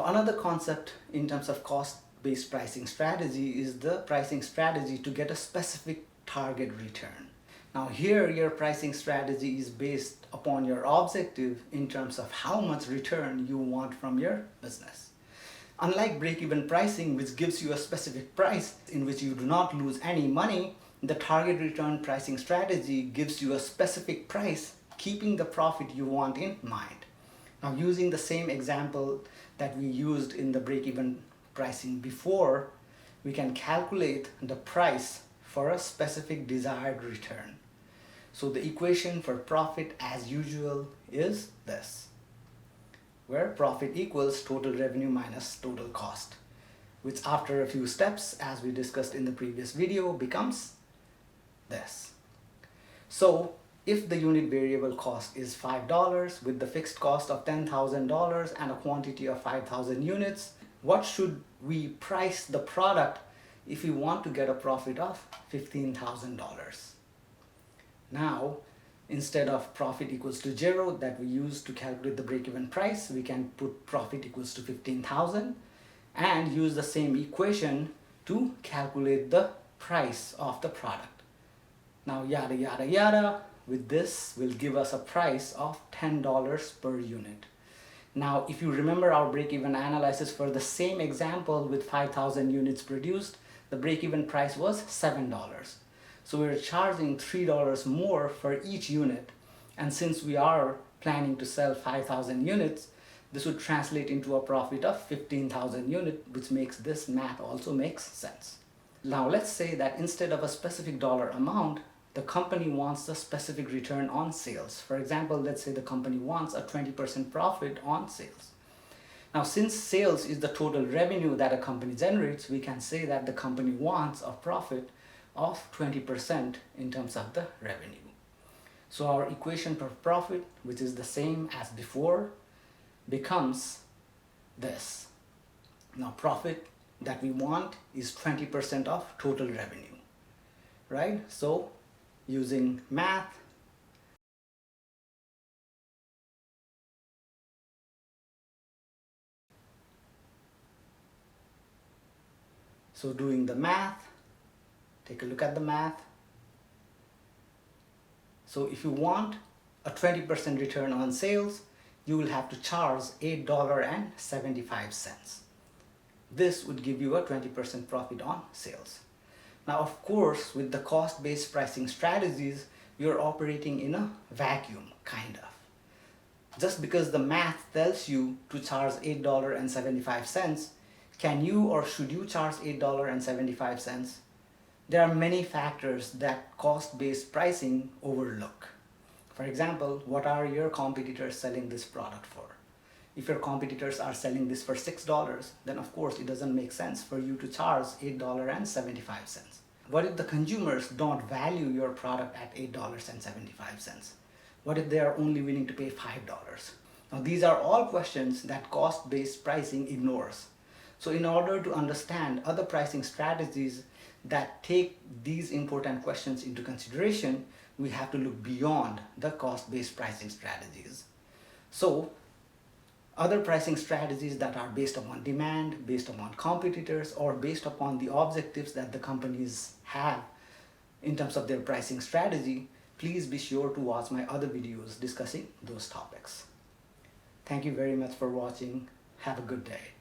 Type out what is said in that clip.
Now, another concept in terms of cost-based pricing strategy is the pricing strategy to get a specific target return. Now here, your pricing strategy is based upon your objective in terms of how much return you want from your business. Unlike break-even pricing, which gives you a specific price in which you do not lose any money, the target return pricing strategy gives you a specific price, keeping the profit you want in mind. Now, using the same example that we used in the break-even pricing before, we can calculate the price for a specific desired return. So the equation for profit as usual is this, where profit equals total revenue minus total cost, which after a few steps, as we discussed in the previous video, becomes this. So if the unit variable cost is $5 with the fixed cost of $10,000 and a quantity of 5,000 units, what should we price the product if we want to get a profit of $15,000? Now, instead of profit equals to 0 that we use to calculate the break-even price, we can put profit equals to 15,000 and use the same equation to calculate the price of the product. Now, yada yada yada, with this will give us a price of $10 per unit. Now, if you remember our break-even analysis for the same example with 5,000 units produced, the break-even price was $7. So we're charging $3 more for each unit. And since we are planning to sell 5,000 units, this would translate into a profit of 15,000 units, which makes this math also makes sense. Now let's say that instead of a specific dollar amount, the company wants a specific return on sales. For example, let's say the company wants a 20% profit on sales. Now, since sales is the total revenue that a company generates, we can say that the company wants a profit of 20% in terms of the revenue. So our equation for profit, which is the same as before, becomes this. Now, profit that we want is 20% of total revenue, right? So using math, so doing the math, take a look at the math. So if you want a 20% return on sales, you will have to charge $8.75. This would give you a 20% profit on sales. Now, of course, with the cost-based pricing strategies, you're operating in a vacuum, kind of. Just because the math tells you to charge $8.75, can you or should you charge $8.75? There are many factors that cost-based pricing overlook. For example, what are your competitors selling this product for? If your competitors are selling this for $6, then of course it doesn't make sense for you to charge $8.75. What if the consumers don't value your product at $8.75? What if they are only willing to pay $5? Now, these are all questions that cost-based pricing ignores. So in order to understand other pricing strategies that take these important questions into consideration, we have to look beyond the cost-based pricing strategies. So other pricing strategies that are based upon demand, based upon competitors, or based upon the objectives that the companies have in terms of their pricing strategy, please be sure to watch my other videos discussing those topics. Thank you very much for watching. Have a good day.